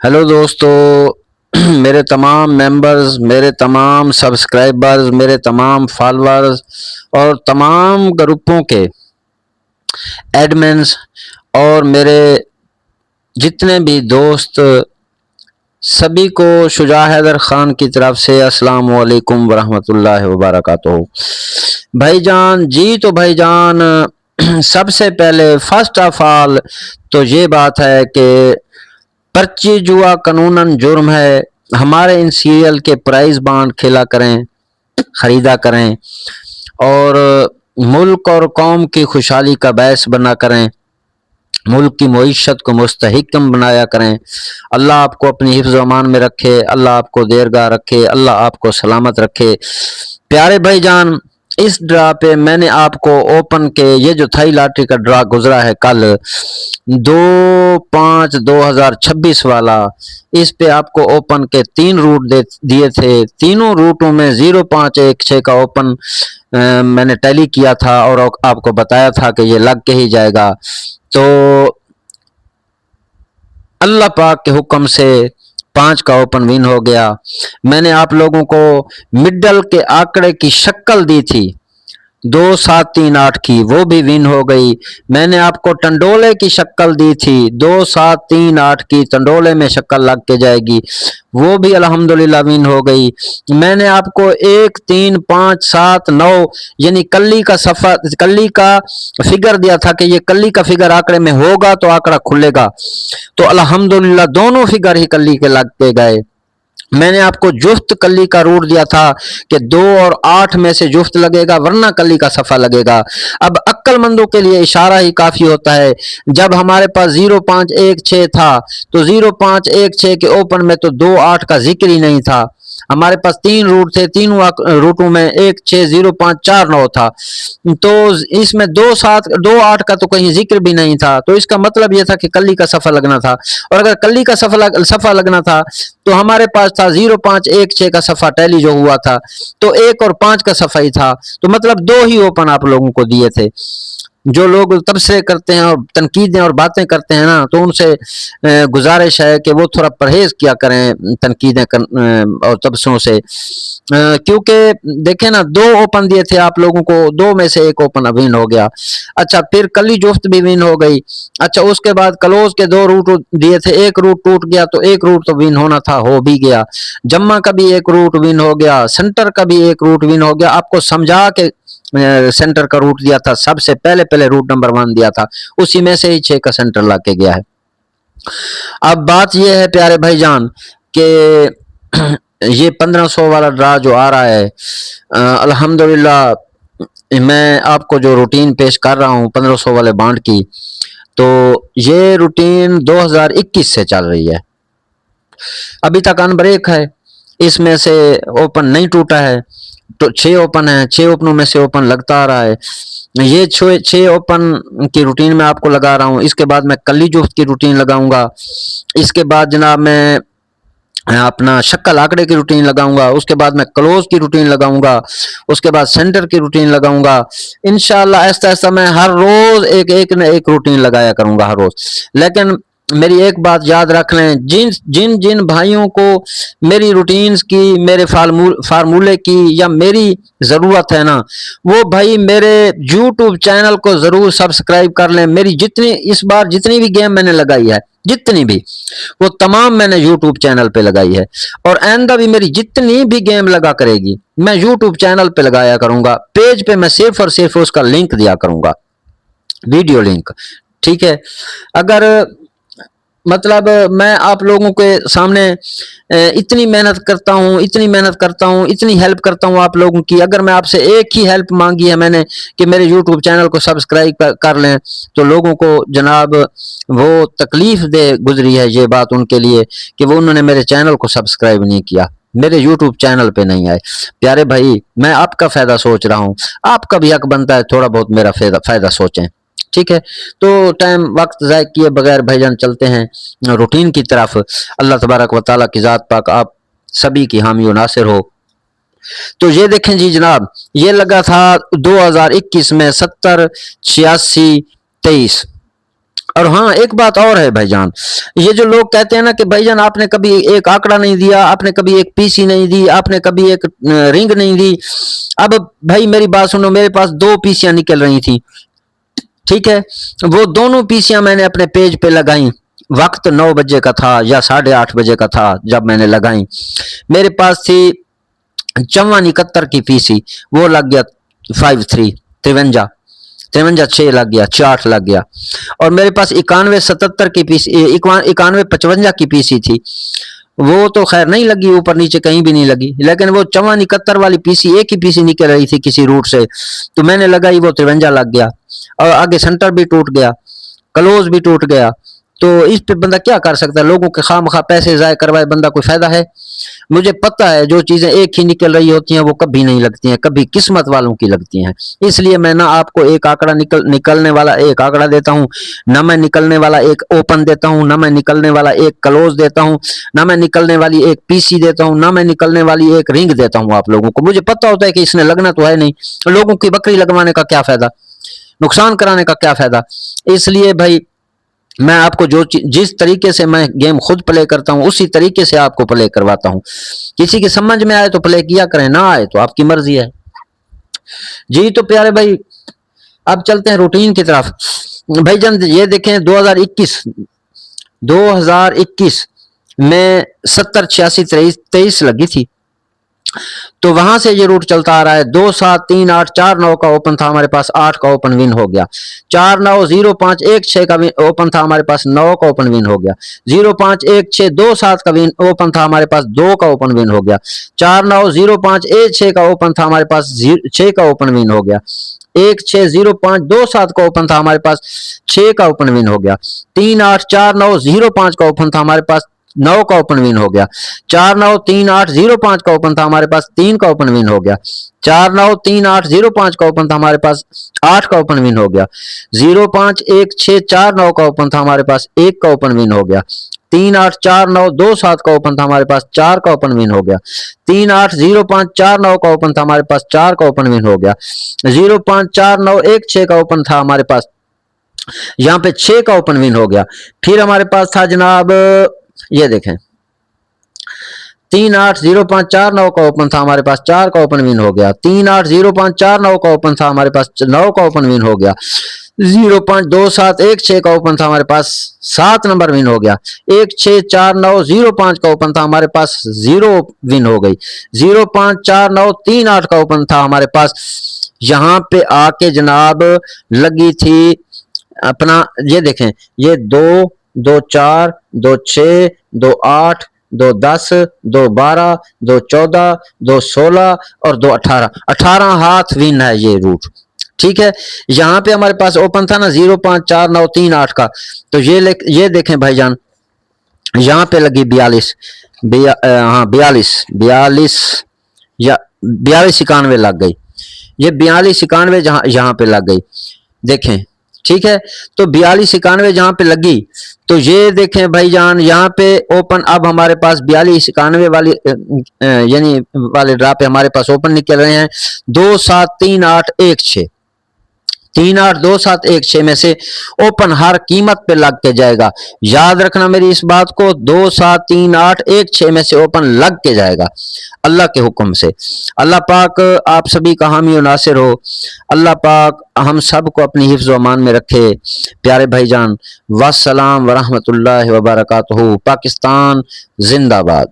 Hello दोस्तों। मेरे तमाम मेंबर्स, मेरे तमाम सब्सक्राइबर्स, मेरे तमाम फॉलोअर्स और तमाम ग्रुपों के एडमिन्स और मेरे जितने भी दोस्त, सभी को शुजा हैदर खान की तरफ से अस्सलाम वालेकुम वरहमतुल्लाहि वबरकातुहू। भाईजान जी, तो भाईजान सबसे पहले फर्स्ट ऑफ ऑल तो ये बात है कि पर्ची जुआ कानूनन जुर्म है। हमारे इन सीरियल के प्राइज बांड खेला करें, खरीदा करें और मुल्क और कौम की खुशहाली का बायस बना करें, मुल्क की मईशत को मुस्तहिकम बनाया करें। अल्लाह आपको अपनी हिफ्ज़ अमान में रखे, अल्लाह आपको देरगाह रखे, अल्लाह आपको सलामत रखे। प्यारे भाईजान, इस ड्रा पे मैंने आपको ओपन के ये जो थाई लॉटरी का ड्रा गुजरा है कल 2/5/2026 वाला, इस पे आपको ओपन के 3 रूट दिए थे। तीनों रूटों में 0516 का ओपन मैंने टैली किया था और आपको बताया था कि ये लग के ही जाएगा। तो अल्लाह पाक के हुक्म से 5 का ओपन विन हो गया। मैंने आप लोगों को मिडल के आंकड़े की शक्ल दी थी 2738 की, वो भी विन हो गई। मैंने आपको टंडोले की शक्ल दी थी 2738 की, टंडोले में शक्ल लग के जाएगी, वो भी अल्हम्दुलिल्लाह विन हो गई। मैंने आपको 1 3 5 7 9 यानी कल्ली का फिगर दिया था कि ये कल्ली का फिगर आंकड़े में होगा तो आंकड़ा खुलेगा, तो अल्हम्दुलिल्लाह दोनों फिगर ही कल्ली के लग के गए। मैंने आपको जुफ्त कली का रूट दिया था कि 2 और 8 में से जुफ्त लगेगा वरना कली का सफा लगेगा। अब अक्लमंदों के लिए इशारा ही काफी होता है। जब हमारे पास 0516 था तो 0516 के ओपन में तो 2/8 का जिक्र ही नहीं था। हमारे पास 3 रूट थे, तीनों रूटों में 160549 था, तो इसमें 2/8 का तो कहीं जिक्र भी नहीं था। तो इसका मतलब यह था कि कली का सफा लगना था, और अगर कली का सफा लगना था तो हमारे पास था 0516 का सफा टैली जो हुआ था, तो 1 और 5 का सफा ही था, तो मतलब 2 ही ओपन आप लोगों को दिए थे। जो लोग तबसरे करते हैं और तनकीदें और बातें करते हैं ना, तो उनसे गुजारिश है कि वो थोड़ा परहेज किया करें तनकीदें और तबसरों से, क्योंकि देखें ना, 2 ओपन दिए थे आप लोगों को, 2 में से 1 ओपन विन हो गया। अच्छा, फिर कली जुफ्त भी विन हो गई। अच्छा, उसके बाद क्लोज के 2 रूट दिए थे, 1 रूट टूट गया तो 1 रूट तो विन होना था, हो भी गया। जम्मा का भी 1 रूट विन हो गया, सेंटर का भी 1 रूट विन हो गया। आपको समझा के सेंटर का रूट दिया था, सबसे पहले रूट नंबर 1 दिया था, उसी में से ही 6 का सेंटर ला के गया है। अब बात यह है प्यारे भाईजान कि ये 1500 वाला ड्रा जो आ रहा है, अल्हम्दुलिल्लाह मैं आपको जो रूटीन पेश कर रहा हूँ 1500 वाले बांड की, तो ये रूटीन 2021 से चल रही है, अभी तक अनब्रेक है, इसमें से ओपन नहीं टूटा है। तो 6 ओपन है, 6 ओपनों में से ओपन लगता आ रहा है। ये 6 ओपन की रूटीन में आपको लगा रहा हूँ। इसके बाद मैं कली जुफ्त की रूटीन लगाऊंगा, इसके बाद जनाब मैं अपना शक्ल आंकड़े की रूटीन लगाऊंगा, उसके बाद मैं क्लोज की रूटीन लगाऊंगा, उसके बाद सेंटर की रूटीन लगाऊंगा। इंशाल्लाह ऐसा ऐसा मैं हर रोज एक रूटीन लगाया करूंगा हर रोज। लेकिन मेरी एक बात याद रख लें, जिन भाइयों को मेरी रूटीन्स की, मेरे फार्मूले की या मेरी ज़रूरत है ना, वो भाई मेरे यूट्यूब चैनल को ज़रूर सब्सक्राइब कर लें। मेरी इस बार जितनी भी गेम मैंने लगाई है, जितनी भी, वो तमाम मैंने यूट्यूब चैनल पे लगाई है, और आइंदा भी मेरी जितनी भी गेम लगा करेगी मैं यूट्यूब चैनल पे लगाया करूंगा। पेज पे मैं सिर्फ और सिर्फ उसका लिंक दिया करूंगा, वीडियो लिंक, ठीक है। अगर मतलब मैं आप लोगों के सामने इतनी मेहनत करता हूँ, इतनी हेल्प करता हूँ आप लोगों की। अगर मैं आपसे एक ही हेल्प मांगी है मैंने कि मेरे यूट्यूब चैनल को सब्सक्राइब कर लें, तो लोगों को जनाब वो तकलीफ दे गुजरी है ये बात उनके लिए कि वो उन्होंने मेरे चैनल को सब्सक्राइब नहीं किया, मेरे यूट्यूब चैनल पे नहीं आए। प्यारे भाई, मैं आपका फायदा सोच रहा हूँ, आपका भी हक बनता है थोड़ा बहुत मेरा फायदा सोचें, ठीक है। तो टाइम वक्त ज़ाय किए बगैर भाईजान चलते हैं रूटीन की तरफ। अल्लाह तबारक व तआला की ज़ात पाक आप सभी की हामी व नासिर हो। तो ये देखें जी जनाब, ये लगा था 2021 में 70 86 23। اور ہاں ایک بات اور ہے بھائی جان، یہ جو لوگ کہتے ہیں نا کہ بھائی جان آپ نے کبھی ایک آنکڑا نہیں دیا، آپ نے کبھی ایک پی سی نہیں دی، آپ نے کبھی ایک رنگ نہیں دی. اب بھائی میری بات سنو، میرے پاس 2 پیسیاں نکل رہی تھیں، ٹھیک ہے، وہ دونوں پیسیاں میں نے اپنے پیج پہ لگائیں. وقت 9 بجے کا تھا یا 8:30 بجے کا تھا جب میں نے لگائیں. میرے پاس تھی 5471 کی پی سی، وہ لگ گیا 53 53 لگ گیا، 66 لگ گیا. اور میرے پاس 9177 کی پی سی، 9155 کی پی سی تھی، وہ تو خیر نہیں لگی، اوپر نیچے کہیں بھی نہیں لگی، لیکن وہ 5471 والی پی سی، ایک ہی پی سی نکل رہی تھی کسی روٹ سے، تو میں نے لگائی، وہ 53 لگ گیا. اور آگے سینٹر بھی ٹوٹ گیا، کلوز بھی ٹوٹ گیا. تو اس پہ بندہ کیا کر سکتا ہے؟ لوگوں کے خواہ مخواہ پیسے ضائع کروائے بندہ، کوئی فائدہ ہے؟ مجھے پتہ ہے جو چیزیں ایک ہی نکل رہی ہوتی ہیں وہ کبھی نہیں لگتی ہیں، کبھی قسمت والوں کی لگتی ہیں. اس لیے میں نہ آپ کو ایک آنکڑا نکلنے والا ایک آنکڑا دیتا ہوں، نہ میں نکلنے والا ایک اوپن دیتا ہوں، نہ میں نکلنے والا ایک کلوز دیتا ہوں، نہ میں نکلنے والی ایک پی سی دیتا ہوں، نہ میں نکلنے والی ایک رنگ دیتا ہوں آپ لوگوں کو. مجھے پتہ ہوتا ہے کہ اس نے لگنا تو ہے نہیں، لوگوں کی بکری لگوانے کا کیا فائدہ، نقصان کرانے کا کیا فائدہ. اس لیے بھائی میں آپ کو جس طریقے سے میں گیم خود پلے کرتا ہوں اسی طریقے سے آپ کو پلے کرواتا ہوں. کسی کی سمجھ میں آئے تو پلے کیا کریں، نہ آئے تو آپ کی مرضی ہے. جی تو پیارے بھائی اب چلتے ہیں روٹین کی طرف. بھائی جان یہ دیکھیں 2021 میں 70 86 23 لگی تھی، تو وہاں سے یہ روٹ چلتا آ رہا ہے. 2 7 3 8 4 9 کا اوپن تھا ہمارے پاس، 8 کا اوپن ون ہو گیا. 4 9 0 5 1 6 کا اوپن تھا ہمارے پاس، 9 کا اوپن ون ہو گیا. 0 5 1 6 2 7 کا اوپن تھا ہمارے پاس، 2 کا اوپن ون ہو گیا. 4 9 0 5 1 6 کا اوپن تھا ہمارے پاس، 6 کا اوپن ون ہو گیا. 1 6 0 5 2 7 کا اوپن تھا ہمارے پاس، 6 کا اوپن ون ہو گیا. 3 8 4 9 0 5 کا اوپن تھا ہمارے پاس، 9 کا اوپن ون ہو گیا. 4 9 3 8 0 5 کا اوپن تھا ہمارے پاس، 3 کا اوپن ون ہو گیا. 4 9 3 8 0 5 کا اوپن تھا ہمارے پاس، 8 کا اوپن ون ہو گیا. 0 5 1 6 4 9 کا اوپن تھا ہمارے پاس، 1 کا اوپن ون ہو گیا. 3 8 4 9 2 7 کا اوپن تھا ہمارے پاس، 4 کا اوپن ون ہو گیا. 3 8 0 5 4 9 کا اوپن تھا ہمارے پاس، 4 کا اوپن ون ہو گیا. 0 5 4 9 1 6 کا اوپن تھا ہمارے پاس، یہاں پہ 6 کا اوپن ون ہو گیا. پھر ہمارے پاس تھا جناب یہ دیکھیں 3 8 0 5 4 9 کا اوپن تھا ہمارے پاس، 4 کا اوپن ون ہو گیا. 3 8 0 5 4 9 کا اوپن تھا ہمارے پاس، 9 کا اوپن ون ہو گیا. 0 5 2 7 1 6 کا اوپن تھا ہمارے پاس، 7 نمبر ون ہو گیا. 1 6 4 9 0 5 کا اوپن تھا ہمارے پاس، 0 ون ہو گئی. 0 5 4 9 3 8 کا اوپن تھا ہمارے پاس. یہاں پہ آ کے جناب لگی تھی اپنا یہ دیکھیں، یہ 2 2 4 2 6 2 8 2 10 2 12 2 14 2 16 اور 2 18 18 ہاتھ ون ہے یہ روٹ، ٹھیک ہے. یہاں پہ ہمارے پاس اوپن تھا نا 0 5 4 9 3 8 کا، تو یہ دیکھیں بھائی جان یہاں پہ لگی 42 ہاں 42 یا 42 91 لگ گئی. یہ 42 91 یہاں پہ لگ گئی دیکھیں، ٹھیک ہے. تو 42 91 جہاں پہ لگی تو یہ دیکھیں بھائی جان یہاں پہ اوپن اب ہمارے پاس 42 91 والی یعنی والے ڈرا پہ ہمارے پاس اوپن نکل رہے ہیں 2 7 3 8 1 6 3 8 2 7 1 6 میں سے اوپن ہر قیمت پہ لگ کے جائے گا. یاد رکھنا میری اس بات کو، 2 7 3 8 1 6 میں سے اوپن لگ کے جائے گا اللہ کے حکم سے. اللہ پاک آپ سبھی کا حامی و ناصر ہو. اللہ پاک ہم سب کو اپنی حفظ و امان میں رکھے. پیارے بھائی جان والسلام ورحمۃ اللہ وبرکاتہ. پاکستان زندہ باد.